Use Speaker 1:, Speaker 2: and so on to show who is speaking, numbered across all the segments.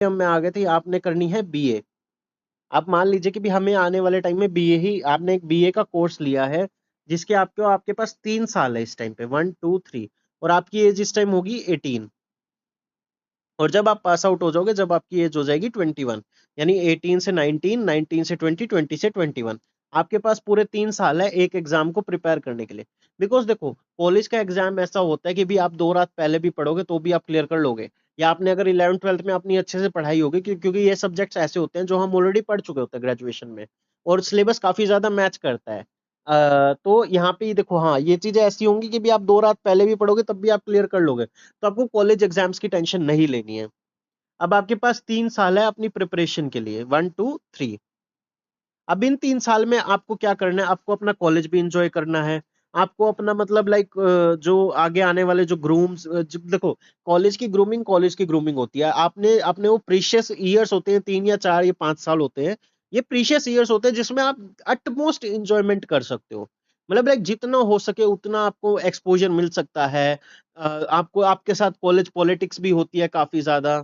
Speaker 1: में आ गए थे, आपने करनी है बीए। आप मान लीजिए कि भी हमें आने वाले टाइम में बीए ही, आपने एक बीए का कोर्स लिया है जिसके आपके पास 3 साल है इस टाइम पे, 1 2 3, और आपकी एज इस टाइम होगी 18। और जब आप पास आउट हो जाओगे, जब आपकी एज हो जाएगी 21, यानी 18 से 19, 19 से 20, 20 से 21, आपके पास पूरे 3 साल है एक एग्जाम को प्रिपेयर करने के लिए। बिकॉज देखो, कॉलेज का एग्जाम ऐसा होता है कि भी आप 2 रात पहले भी पढ़ोगे तो भी आप क्लियर कर लोगे, या आपने अगर 11th 12th में अपनी अच्छे से पढ़ाई होगी, क्योंकि ये सब्जेक्ट्स ऐसे होते हैं जो हम ऑलरेडी पढ़ चुके होते हैं ग्रेजुएशन में, और सिलेबस काफी ज्यादा मैच करता है। तो यहाँ पे देखो, हाँ ये चीजें ऐसी होंगी कि भी आप 2 रात पहले भी पढ़ोगे तब भी आप क्लियर कर लोगे, तो आपको कॉलेज एग्जाम्स की टेंशन नहीं लेनी है। अब आपके पास 3 साल है अपनी प्रिपरेशन के लिए, 1 2 3। अब इन 3 साल में आपको क्या करना है, आपको अपना कॉलेज भी इंजॉय करना है, आपको अपना मतलब लाइक जो आगे आने वाले जो ग्रूम्स, देखो कॉलेज की ग्रूमिंग होती है, आपने अपने वो प्रीशियस ईयर्स होते हैं, 3 या 4 या 5 साल होते हैं, ये प्रीशियस ईयर्स होते हैं जिसमें आप अटमोस्ट इंजॉयमेंट कर सकते हो। मतलब लाइक जितना हो सके उतना आपको एक्सपोजर मिल सकता है। आपको आपके साथ कॉलेज पॉलिटिक्स भी होती है काफी ज्यादा,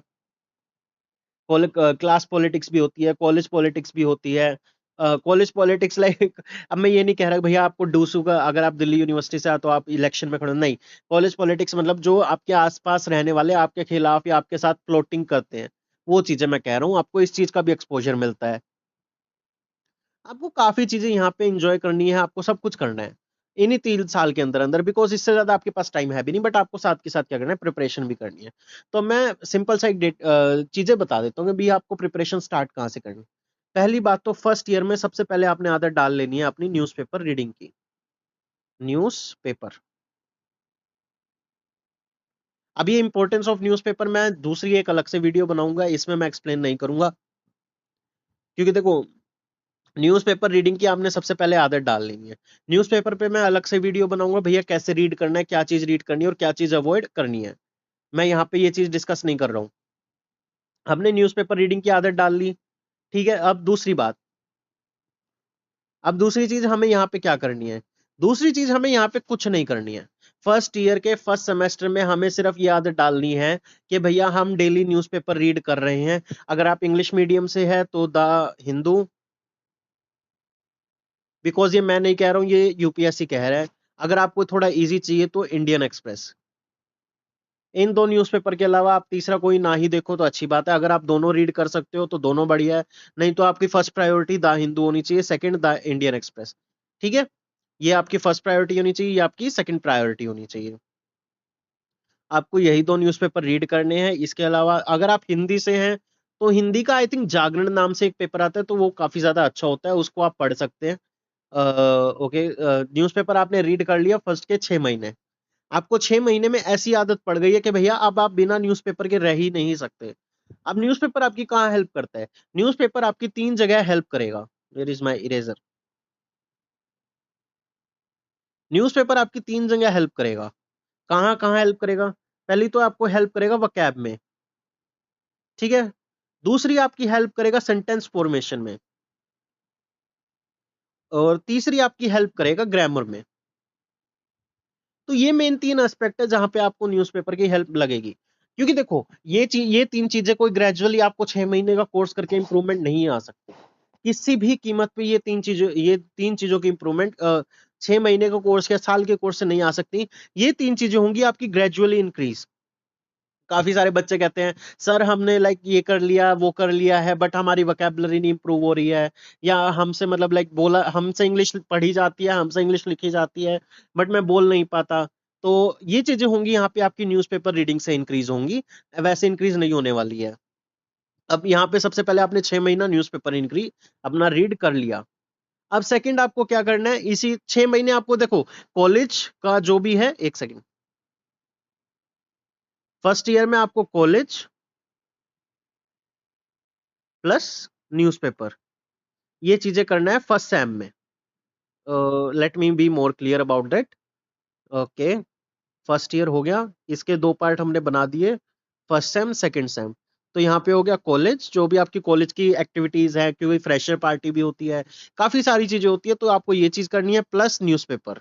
Speaker 1: क्लास पॉलिटिक्स भी होती है, कॉलेज पॉलिटिक्स भी होती है। कॉलेज पॉलिटिक्स लाइक अब मैं ये नहीं कह रहा कि भैया आपको डूसू का, अगर आप दिल्ली यूनिवर्सिटी से आए तो आप इलेक्शन में खड़े हो, नहीं। कॉलेज पॉलिटिक्स मतलब जो आपके आसपास रहने वाले आपके खिलाफ या आपके साथ प्लॉटिंग करते हैं, वो चीजें मैं कह रहा हूँ, आपको इस चीज का भी एक्सपोजर मिलता है। आपको काफी चीजें यहाँ पे इंजॉय करनी है, आपको सब कुछ करना है इन्हीं 3 साल के अंदर अंदर, बिकॉज इससे ज्यादा आपके पास टाइम है भी नहीं, बट आपको साथ के साथ क्या करना है, प्रिपरेशन भी करनी है। तो मैं सिंपल सा एक चीजें बता देता हूँ कि भी आपको प्रिपरेशन स्टार्ट कहाँ से करनी है। पहली बात तो फर्स्ट ईयर में सबसे पहले आपने आदत डाल लेनी है अपनी न्यूज़पेपर रीडिंग की। न्यूज़पेपर, अब ये इंपॉर्टेंस ऑफ न्यूज़पेपर मैं दूसरी एक अलग से वीडियो बनाऊंगा, इसमें मैं एक्सप्लेन नहीं करूंगा, क्योंकि देखो न्यूज़पेपर रीडिंग की आपने सबसे पहले आदत डाल लेनी है। न्यूज़पेपर पे मैं अलग से वीडियो बनाऊंगा भैया, कैसे रीड करना है, क्या चीज रीड करनी है और क्या चीज अवॉइड करनी है। मैं यहाँ पे ये चीज डिस्कस नहीं कर रहा हूँ। हमने न्यूज़पेपर रीडिंग की आदत डाल ली, ठीक है। अब दूसरी चीज हमें यहाँ पे क्या करनी है, दूसरी चीज हमें यहाँ पे कुछ नहीं करनी है। फर्स्ट ईयर के फर्स्ट सेमेस्टर में हमें सिर्फ ये आदत डालनी है कि भैया हम डेली न्यूज़पेपर रीड कर रहे हैं। अगर आप इंग्लिश मीडियम से है तो द हिंदू, बिकॉज ये मैं नहीं कह रहा हूँ, ये यूपीएससी कह रहा है। अगर आपको थोड़ा इजी चाहिए तो इंडियन एक्सप्रेस। इन दो न्यूज़पेपर के अलावा आप तीसरा कोई ना ही देखो तो अच्छी बात है। अगर आप दोनों रीड कर सकते हो तो दोनों बढ़िया है, नहीं तो आपकी फर्स्ट प्रायोरिटी द हिंदू होनी चाहिए, सेकंड द इंडियन एक्सप्रेस। ठीक है, ये आपकी फर्स्ट प्रायोरिटी होनी चाहिए, ये आपकी सेकंड प्रायोरिटी होनी चाहिए। आपको यही दो न्यूज़पेपर रीड करने हैं। इसके अलावा अगर आप हिंदी से हैं तो हिंदी का आई थिंक जागरण नाम से एक पेपर आता है, तो वो काफी ज्यादा अच्छा होता है, उसको आप पढ़ सकते हैं। ओके, न्यूज़पेपर आपने रीड कर लिया फर्स्ट के 6 महीने, आपको 6 महीने में ऐसी आदत पड़ गई है कि भैया अब आप बिना न्यूज़पेपर के रह ही नहीं सकते। अब न्यूज़पेपर आपकी कहाँ हेल्प करता है, न्यूज़पेपर आपकी 3 जगह हेल्प करेगा। Where is my eraser. Newspaper आपकी 3 जगह हेल्प करेगा। कहाँ कहाँ हेल्प करेगा, पहली तो आपको हेल्प करेगा वकैब में, ठीक है। दूसरी आपकी हेल्प करेगा सेंटेंस फॉर्मेशन में, और तीसरी आपकी हेल्प करेगा ग्रामर में। तो ये मेन 3 एस्पेक्ट है जहां पे आपको न्यूज़पेपर की हेल्प लगेगी। क्योंकि देखो ये 3 चीजें कोई ग्रेजुअली आपको 6 महीने का कोर्स करके इंप्रूवमेंट नहीं आ सकती किसी भी कीमत पे। ये तीन चीजों की इंप्रूवमेंट 6 महीने का कोर्स या साल के कोर्स से नहीं आ सकती। ये 3 चीजें होंगी आपकी ग्रेजुअली इंक्रीज। काफी सारे बच्चे कहते हैं सर हमने लाइक ये कर लिया वो कर लिया है, बट हमारी वोकैबुलरी नहीं इंप्रूव हो रही है, या हमसे मतलब लाइक बोला, हमसे इंग्लिश पढ़ी जाती है, हमसे इंग्लिश लिखी जाती है, बट मैं बोल नहीं पाता। तो ये चीजें होंगी यहाँ पे आपकी न्यूज़पेपर रीडिंग से इंक्रीज होंगी, वैसे इंक्रीज नहीं होने वाली है। अब यहाँ पे सबसे पहले आपने 6 महीना न्यूज़पेपर इंक्रीज अपना रीड कर लिया। अब सेकंड आपको क्या करना है, इसी 6 महीने आपको देखो कॉलेज का जो भी है, एक सेकंड, फर्स्ट ईयर में आपको कॉलेज प्लस न्यूज़पेपर, ये चीजें करना है फर्स्ट सेम में। Let me be more clear about that. Okay, first year हो गया, इसके 2 पार्ट हमने बना दिए, फर्स्ट सेम सेकंड सेम। तो यहाँ पे हो गया कॉलेज, जो भी आपकी कॉलेज की एक्टिविटीज है, क्योंकि फ्रेशर पार्टी भी होती है, काफी सारी चीजें होती है, तो आपको ये चीज करनी है प्लस न्यूज़पेपर।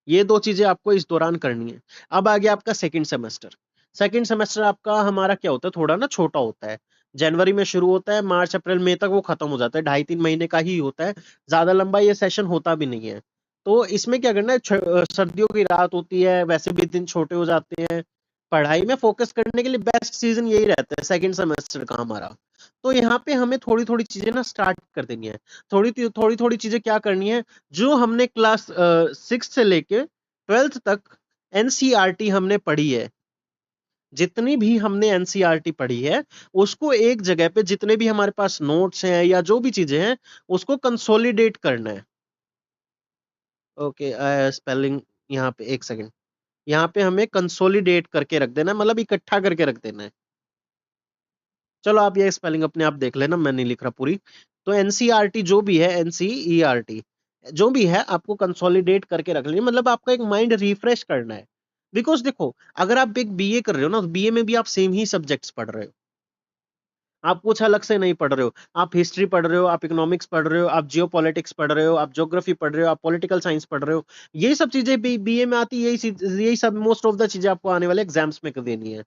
Speaker 1: ये 2 चीजें आपको इस दौरान करनी है। अब आ गया आपका सेकंड सेमेस्टर। सेकंड सेमेस्टर आपका हमारा क्या होता है, थोड़ा ना छोटा होता है। जनवरी में शुरू होता है, मार्च अप्रैल मई तक वो खत्म हो जाता है, 2.5-3 महीने का ही होता है, ज्यादा लंबा ये सेशन होता भी नहीं है। तो इसमें क्या करना है, सर्दियों की रात होती है, वैसे भी दिन छोटे हो जाते हैं, पढ़ाई में फोकस करने के लिए बेस्ट सीजन यही रहता है सेकंड सेमेस्टर का हमारा। तो यहाँ पे हमें थोड़ी थोड़ी चीजें ना स्टार्ट कर देनी है। थोड़ी थोड़ी थोड़ी चीजें क्या करनी है, जो हमने क्लास 6 से लेके 12th तक एनसीईआरटी हमने पढ़ी है, जितनी भी हमने एनसीईआरटी पढ़ी है, उसको एक जगह पे जितने भी हमारे पास नोट्स हैं या जो भी चीजें हैं, उसको कंसोलिडेट करना है। ओके, स्पेलिंग यहाँ पे एक सेकंड, यहाँ पे हमें कंसोलिडेट करके रख देना है, मतलब इकट्ठा करके रख देना है। चलो आप ये स्पेलिंग अपने आप देख लेना, मैं नहीं लिख रहा पूरी। तो एनसीईआरटी जो भी है, एनसीईआरटी जो भी है, आपको कंसोलिडेट करके रख लेनी, मतलब आपका एक माइंड रिफ्रेश करना है। बिकॉज देखो, अगर आप एक बीए कर रहे हो ना, तो बीए में भी आप सेम ही सब्जेक्ट्स पढ़ रहे हो, आप कुछ अलग से नहीं पढ़ रहे हो। आप हिस्ट्री पढ़ रहे हो, आप इकोनॉमिक्स पढ़ रहे हो, आप जियो पॉलिटिक्स पढ़ रहे हो, आप ज्योग्राफी पढ़ रहे हो, आप पॉलिटिकल साइंस पढ़ रहे हो। ये सब चीजें भी बीए में आती, यही सब मोस्ट ऑफ द चीजें आपको आने वाले एग्जाम्स में कर देनी है।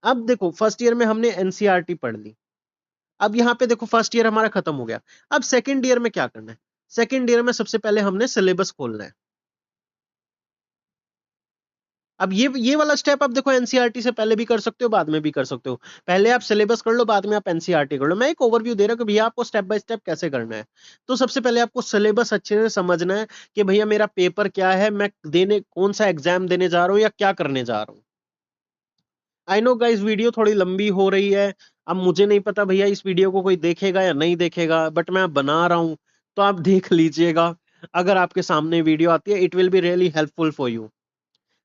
Speaker 1: अब देखो, फर्स्ट ईयर में हमने एनसीईआरटी पढ़ ली, अब यहाँ पे देखो फर्स्ट ईयर हमारा खत्म हो गया। अब सेकंड ईयर में क्या करना है, सेकंड ईयर में सबसे पहले हमने सिलेबस खोलना है। अब ये वाला स्टेप आप देखो, एनसीईआरटी से पहले भी कर सकते हो, बाद में भी कर सकते हो। पहले आप सिलेबस कर लो, बाद में आप एनसीईआरटी कर लो। मैं एक ओवरव्यू दे रहा हूँ कि भैया आपको स्टेप बाय स्टेप कैसे करना है। तो सबसे पहले आपको सिलेबस अच्छे से समझना है कि भैया मेरा पेपर क्या है, मैं देने कौन सा एग्जाम देने जा रहा हूँ या क्या करने जा रहा हूँ। आई नो गाइस, वीडियो थोड़ी लंबी हो रही है। अब मुझे नहीं पता भैया इस वीडियो को कोई देखेगा या नहीं देखेगा, बट मैं बना रहा हूं, तो आप देख लीजिएगा। अगर आपके सामने वीडियो आती है, it will be really helpful for you.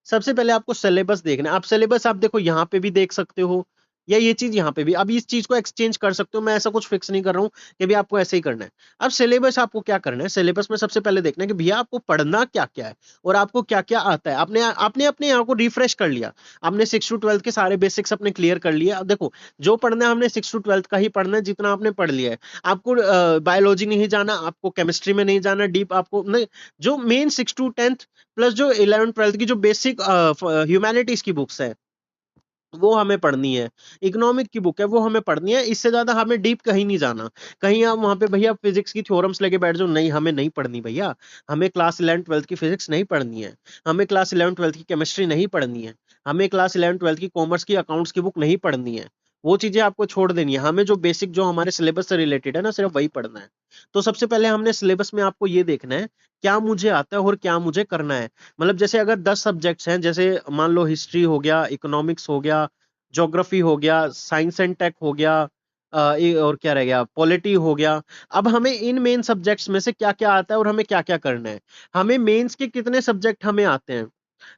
Speaker 1: सबसे पहले आपको सिलेबस देखना है। आप सिलेबस आप देखो यहाँ पे भी देख सकते हो, या ये चीज यहाँ पे भी, अब इस चीज को एक्सचेंज कर सकते हो, मैं ऐसा कुछ फिक्स नहीं कर रहा हूँ कि भी आपको ऐसे ही करना है। अब सिलेबस आपको क्या करना है, सिलेबस में सबसे पहले देखना है कि भैया आपको पढ़ना क्या क्या है और आपको क्या क्या आता है। आपने आपने अपने यहाँ को रिफ्रेश कर लिया, आपने 6 to 12 के सारे बेसिक्स अपने क्लियर कर लिए। अब देखो, जो पढ़ना है हमने 6 to 12 का ही पढ़ना है, जितना आपने पढ़ लिया है। आपको बायोलॉजी नहीं जाना, आपको केमिस्ट्री में नहीं जाना डीप, आपको नहीं, जो मेन 6 to 10 प्लस जो 11 12 की जो बेसिक ह्यूमैनिटीज की बुक्स है, वो हमें पढ़नी है। इकोनॉमिक की बुक है, वो हमें पढ़नी है। इससे ज्यादा हमें डीप कहीं नहीं जाना। कहीं आप वहां पे भैया फिजिक्स की थ्योरम्स लेके बैठ जाओ, नहीं, हमें नहीं पढ़नी भैया। हमें क्लास 11 12 की फिजिक्स नहीं पढ़नी है, हमें क्लास 11 12 की केमिस्ट्री नहीं पढ़नी है, हमें क्लास 11 12 की कॉमर्स की अकाउंट्स की बुक नहीं पढ़नी है। वो चीजें आपको छोड़ देनी है। हमें जो बेसिक, जो हमारे सिलेबस से रिलेटेड है ना, सिर्फ वही पढ़ना है। तो सबसे पहले हमने सिलेबस में आपको ये देखना है क्या मुझे आता है और क्या मुझे करना है। मतलब जैसे अगर 10 सब्जेक्ट्स हैं, जैसे मान लो हिस्ट्री हो गया, इकोनॉमिक्स हो गया, ज्योग्राफी हो गया, साइंस एंड टेक हो गया, और क्या रह गया, पॉलिटी हो गया। अब हमें इन मेन सब्जेक्ट्स में से क्या क्या आता है और हमें क्या क्या करना है। हमें मेंस के कितने सब्जेक्ट हमें आते हैं,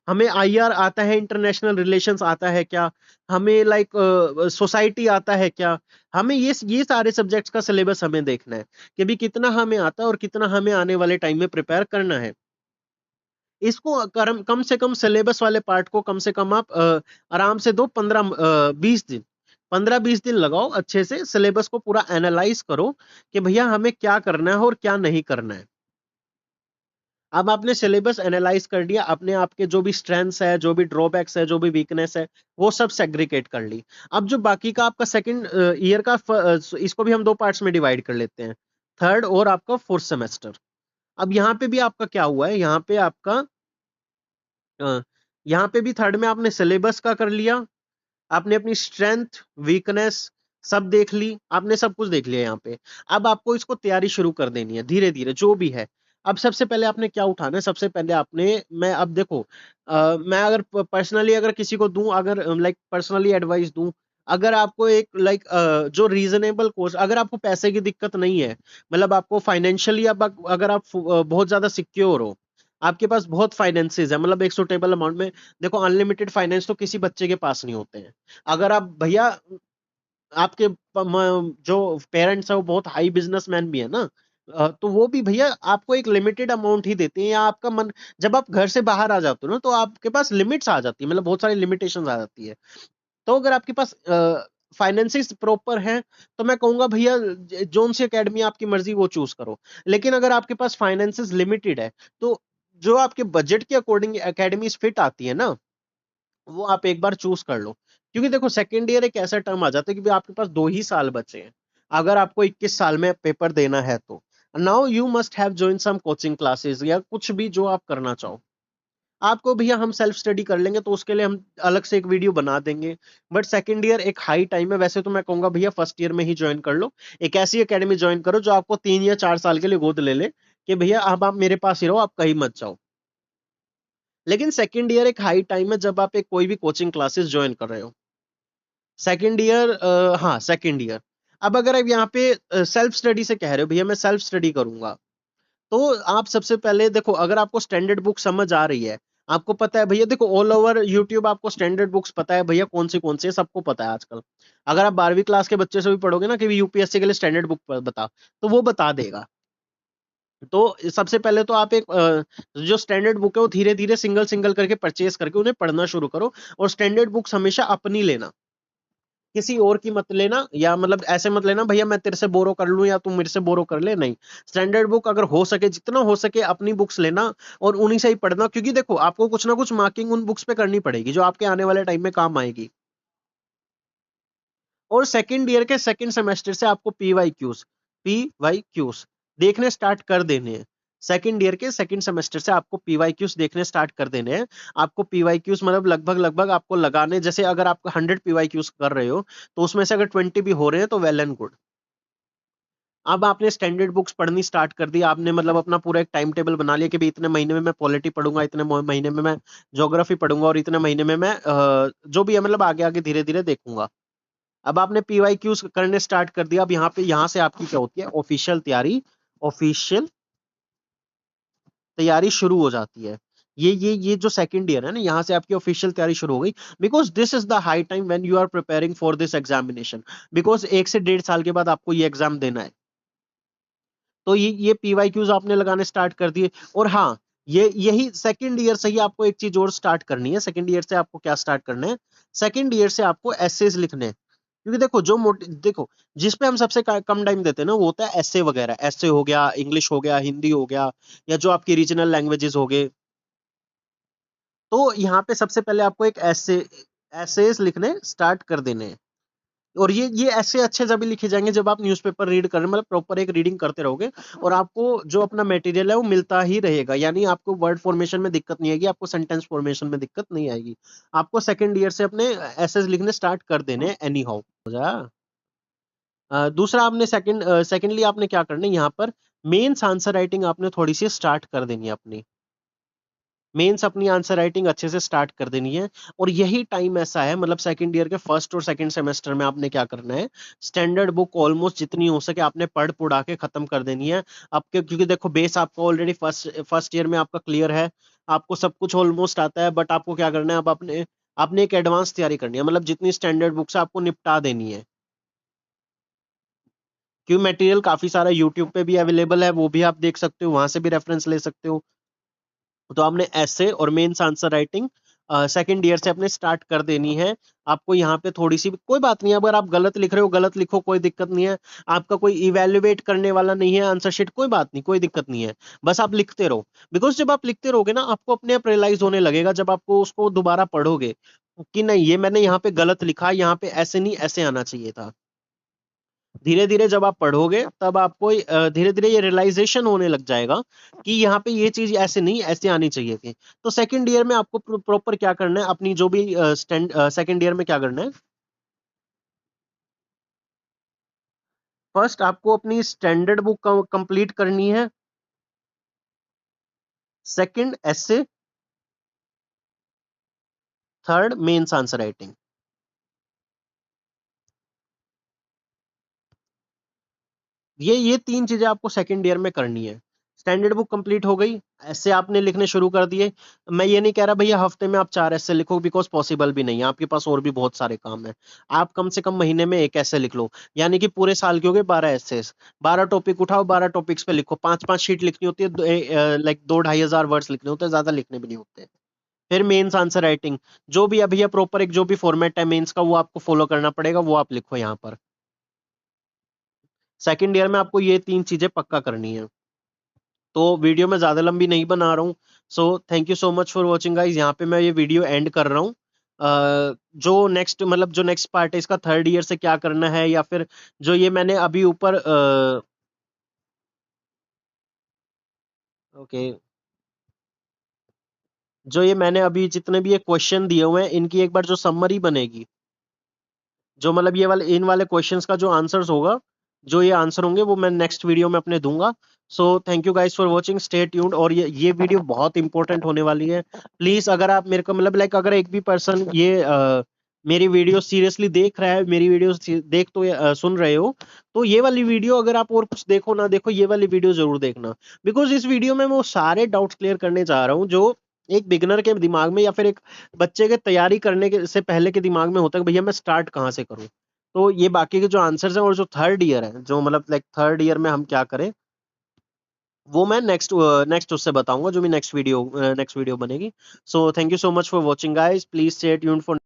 Speaker 1: हमें आईआर आता है, इंटरनेशनल रिलेशंस आता है क्या, हमें लाइक सोसाइटी आता है क्या। हमें ये सारे सब्जेक्ट्स का सिलेबस हमें देखना है कि भी कितना हमें आता है और कितना हमें आने वाले टाइम में प्रिपेयर करना है। इसको कम से कम सिलेबस वाले पार्ट को कम से कम आप आराम से दो 15 20 दिन, 15 20 दिन लगाओ, अच्छे से सिलेबस को पूरा एनालाइज करो कि भैया हमें क्या करना है और क्या नहीं करना है। अब आपने सिलेबस एनालाइज कर लिया, अपने आपके जो भी स्ट्रेंथ्स है, जो भी ड्रॉबैक्स है, जो भी वीकनेस है, वो सब सेग्रीगेट कर ली। अब जो बाकी का आपका सेकंड ईयर का इसको भी हम दो पार्ट्स में डिवाइड कर लेते हैं, थर्ड और आपका फोर्थ सेमेस्टर। अब यहाँ पे भी आपका क्या हुआ है, यहाँ पे आपका अ, यहाँ पे भी थर्ड में आपने सिलेबस का कर लिया, आपने अपनी स्ट्रेंथ वीकनेस सब देख ली, आपने सब कुछ देख लिया यहाँ पे। अब आपको इसको तैयारी शुरू कर देनी है धीरे धीरे जो भी है। अब सबसे पहले आपने क्या उठाना है, सबसे पहले आपने, मैं अब देखो, मैं अगर पर्सनली अगर किसी को दूं, अगर लाइक पर्सनली एडवाइस दूं, अगर आपको एक लाइक जो रीजनेबल कोर्स, अगर आपको पैसे की दिक्कत नहीं है, मतलब आपको फाइनेंशियली, अब अगर आप बहुत ज्यादा सिक्योर हो, आपके पास बहुत फाइनेंसेस है, मतलब एक सुटेबल अमाउंट में, देखो अनलिमिटेड फाइनेंस तो किसी बच्चे के पास नहीं होते हैं। अगर आप भैया, आपके जो पेरेंट्स है वो बहुत हाई बिजनेसमैन भी है ना, तो वो भी भैया आपको एक लिमिटेड अमाउंट ही देते हैं, या आपका मन, जब आप घर से बाहर आ जाते हो ना, तो आपके पास लिमिट्स आ जाती है, मतलब बहुत सारी लिमिटेशंस आ जाती है। तो अगर आपके पास फाइनेंसिस प्रॉपर है, तो मैं कहूंगा भैया जोन सी एकेडमी आपकी मर्जी वो चूज करो। लेकिन अगर आपके पास फाइनेंसिस लिमिटेड है, तो जो आपके बजट के अकॉर्डिंग एकेडमीज फिट आती है ना, वो आप एक बार चूज कर लो। क्योंकि देखो सेकंड ईयर एक ऐसा टर्म आ जाता है कि भाई आपके पास 2 ही साल बचे हैं, अगर आपको 21 साल में पेपर देना है तो। Now you must have join some coaching classes या कुछ भी जो आप करना चाहो। आपको भैया हम सेल्फ स्टडी कर लेंगे तो उसके लिए हम अलग से एक वीडियो बना देंगे। बट सेकंड ईयर एक हाई टाइम है, वैसे तो मैं कहूंगा भैया फर्स्ट ईयर में ही ज्वाइन कर लो। एक ऐसी एकेडमी ज्वाइन करो जो आपको 3 या 4 साल के लिए गोद ले ले कि भैया अब आप मेरे पास ही रहो, आप कहीं मत जाओ। लेकिन सेकंड ईयर एक हाई टाइम है जब आप एक कोई भी कोचिंग क्लासेस ज्वाइन कर रहे हो। सेकंड ईयर, हाँ सेकंड ईयर। अब अगर आप यहाँ पे सेल्फ स्टडी से कह रहे हो भैया मैं सेल्फ स्टडी करूंगा, तो आप सबसे पहले देखो, अगर आपको स्टैंडर्ड बुक समझ आ रही है, आपको पता है भैया, देखो ऑल ओवर यूट्यूब आपको स्टैंडर्ड बुक्स पता है भैया कौन सी है, सबको पता है आजकल। अगर आप 12वीं क्लास के बच्चे से भी पढ़ोगे ना कि यूपीएससी के लिए स्टैंडर्ड बुक बता, तो वो बता देगा। तो सबसे पहले तो आप एक जो स्टैंडर्ड बुक है वो धीरे धीरे सिंगल सिंगल करके परचेज करके उन्हें पढ़ना शुरू करो। और स्टैंडर्ड बुक्स हमेशा अपनी लेना, किसी और की मत लेना, या मतलब ऐसे मत लेना भैया मैं तेरे से बोरो कर लूं या तुम मेरे से बोरो कर ले, नहीं। स्टैंडर्ड बुक अगर हो सके, जितना हो सके अपनी बुक्स लेना और उन्हीं से ही पढ़ना, क्योंकि देखो आपको कुछ ना कुछ मार्किंग उन बुक्स पे करनी पड़ेगी जो आपके आने वाले टाइम में काम आएगी। और सेकंड ईयर के सेकंड सेमेस्टर से आपको पी वाई क्यूज देखने स्टार्ट कर देने हैं। सेकंड ईयर के सेकंड सेमेस्टर से आपको पीवाईक्यूज देखने स्टार्ट कर देने हैं। आपको पीवाईक्यूज मतलब लगभग लगभग आपको लगाने, जैसे अगर आप 100 पीवाईक्यूज कर रहे हो तो उसमें से अगर 20 भी हो रहे हैं तो वेल एंड गुड। अब आपने स्टैंडर्ड बुक्स पढ़नी स्टार्ट कर दी, आपने मतलब अपना पूरा एक टाइम टेबल बना लिया कि भाई इतने महीने में मैं पॉलिटी पढ़ूंगा, इतने महीने में मैं ज्योग्राफी पढ़ूंगा, और इतने महीने में मैं जो भी है मतलब आगे आगे धीरे धीरे देखूंगा। अब आपने पीवाईक्यूज करने स्टार्ट कर दिया। अब यहाँ से आपकी क्या होती है, ऑफिशियल तैयारी शुरू हो जाती है। ये जो सेकंड ईयर है ना, यहाँ से आपकी ऑफिशियल तैयारी शुरू हो गई। Because this is the high time when you are preparing for this examination. Because 1 से 1.5 साल के बाद आपको ये एग्जाम देना है। तो ये पीवाईक्यूज आपने लगाने स्टार्ट कर दिए। और हाँ, ये यही सेकंड ईयर से ही आपको एक चीज और स्टार्ट करनी है। सेकंड ईयर से आपको क्या स्टार्ट करना है, सेकंड ईयर से आपको एसेज लिखने हैं। क्योंकि देखो देखो, जिस पे हम सबसे कम टाइम देते हैं ना वो होता है एसे वगैरह। एसे हो गया, इंग्लिश हो गया, हिंदी हो गया, या जो आपकी रीजनल लैंग्वेजेस हो गए। तो यहाँ पे सबसे पहले आपको एक एसेज लिखने स्टार्ट कर देने हैं। और ये ऐसे अच्छे जब भी लिखे जाएंगे जब आप न्यूज़पेपर रीड कर रहे हैं, मतलब प्रॉपर एक रीडिंग करते रहोगे, और आपको जो अपना मटेरियल है वो मिलता ही रहेगा। यानी आपको वर्ड फॉर्मेशन में दिक्कत नहीं आएगी, आपको सेंटेंस फॉर्मेशन में दिक्कत नहीं आएगी। आपको सेकंड ईयर से अपने एसेज लिखने स्टार्ट कर देने एनी हाउ हो जाए। दूसरा आपने सेकंडली आपने क्या करना है, यहाँ पर मेंस आंसर राइटिंग आपने थोड़ी सी स्टार्ट कर देनी है अपनी। मेंस अपनी आंसर राइटिंग अच्छे से स्टार्ट कर देनी है। और यही टाइम ऐसा है, मतलब सेकंड ईयर के फर्स्ट और सेकंड सेमेस्टर में आपने क्या करना है, स्टैंडर्ड बुक ऑलमोस्ट जितनी हो सके आपने पढ़ पुढ़ा के खत्म कर देनी है। आपके क्योंकि देखो बेस आपका ऑलरेडी फर्स्ट ईयर में आपका क्लियर है, आपको सब कुछ ऑलमोस्ट आता है। बट आपको क्या करना है, अब आपने आपने एक एडवांस तैयारी करनी है, मतलब जितनी स्टैंडर्ड बुक्स आपको निपटा देनी है। क्यों, मटेरियल काफी सारा यूट्यूब पे भी अवेलेबल है, वो भी आप देख सकते हो, वहां से भी रेफरेंस ले सकते हो। तो आपने ऐसे और mains answer writing second year से अपने स्टार्ट कर देनी है। आपको यहाँ पे थोड़ी सी कोई बात नहीं है, अगर आप गलत लिख रहे हो गलत लिखो, कोई दिक्कत नहीं है। आपका कोई इवेल्युएट करने वाला नहीं है आंसर शीट, कोई बात नहीं, कोई दिक्कत नहीं है। बस आप लिखते रहो। बिकॉज जब आप लिखते रहोगे ना, आपको अपने आप रियलाइज होने लगेगा जब आपको उसको दोबारा पढ़ोगे कि नहीं ये मैंने यहाँ पे गलत लिखा, यहाँ पे ऐसे नहीं ऐसे आना चाहिए था। धीरे धीरे जब आप पढ़ोगे तब आपको धीरे धीरे ये रियलाइजेशन होने लग जाएगा कि यहाँ पे ये चीज ऐसे नहीं ऐसे आनी चाहिए थी। तो सेकंड ईयर में आपको प्रॉपर क्या करना है, अपनी जो भी सेकंड ईयर में क्या करना है, फर्स्ट आपको अपनी स्टैंडर्ड बुक कंप्लीट करनी है। सेकंड एसे, थर्ड मेंस आंसर राइटिंग। ये 3 चीजें आपको सेकंड ईयर में करनी है। स्टैंडर्ड बुक कंप्लीट हो गई, ऐसे आपने लिखने शुरू कर दिए। मैं ये नहीं कह रहा भैया हफ्ते में आप 4 ऐसे लिखो, बिकॉज पॉसिबल भी नहीं है, आपके पास और भी बहुत सारे काम है। आप कम से कम महीने में 1 ऐसे लिख लो, यानी कि पूरे साल के हो गए 12 ऐसे। 12 टॉपिक उठाओ, 12 टॉपिक्स पे लिखो, 5-5 शीट लिखनी होती है, लाइक 2-2,500 वर्ड्स लिखने होते हैं, ज्यादा लिखने भी नहीं होते। फिर मेंस आंसर राइटिंग, जो भी अभी प्रॉपर एक जो भी फॉर्मेट है मेंस का वो आपको फॉलो करना पड़ेगा, वो आप लिखो यहाँ पर। सेकंड ईयर में आपको ये 3 चीजें पक्का करनी है। तो वीडियो में ज्यादा लंबी नहीं बना रहा हूँ। So thank you so much for watching guys, यहाँ पे मैं ये वीडियो एंड कर रहा हूँ। जो नेक्स्ट मतलब जो नेक्स्ट पार्ट है इसका थर्ड ईयर से क्या करना है, या फिर जो ये मैंने अभी ऊपर ओके, जो ये मैंने अभी जितने भी ये क्वेश्चन दिए हुए हैं इनकी एक बार जो समरी बनेगी, जो मतलब ये वाले इन वाले क्वेश्चंस का जो आंसर्स होगा, जो ये आंसर होंगे वो मैं नेक्स्ट वीडियो में अपने दूंगा। So thank you guys for watching, stay tuned. और ये वीडियो बहुत इंपॉर्टेंट होने वाली है। प्लीज अगर आप मेरे को मतलब लाइक अगर एक भी पर्सन ये मेरी वीडियो सीरियसली देख रहा है, मेरी वीडियो देख तो सुन रहे हो, तो ये वाली वीडियो अगर आप और कुछ देखो ना देखो, ये वाली वीडियो जरूर देखना। बिकॉज इस वीडियो में मैं वो सारे डाउट्स क्लियर करने जा रहा हूँ जो एक बिगनर के दिमाग में या फिर एक बच्चे के तैयारी करने के से पहले के दिमाग में होता है कि भैया मैं स्टार्ट कहाँ से करूँ। तो ये बाकी के जो आंसर्स हैं और जो थर्ड ईयर है, जो मतलब लाइक थर्ड ईयर में हम क्या करें, वो मैं नेक्स्ट नेक्स्ट उससे बताऊंगा, जो भी नेक्स्ट वीडियो बनेगी। So thank you so much for watching guys, please stay tuned for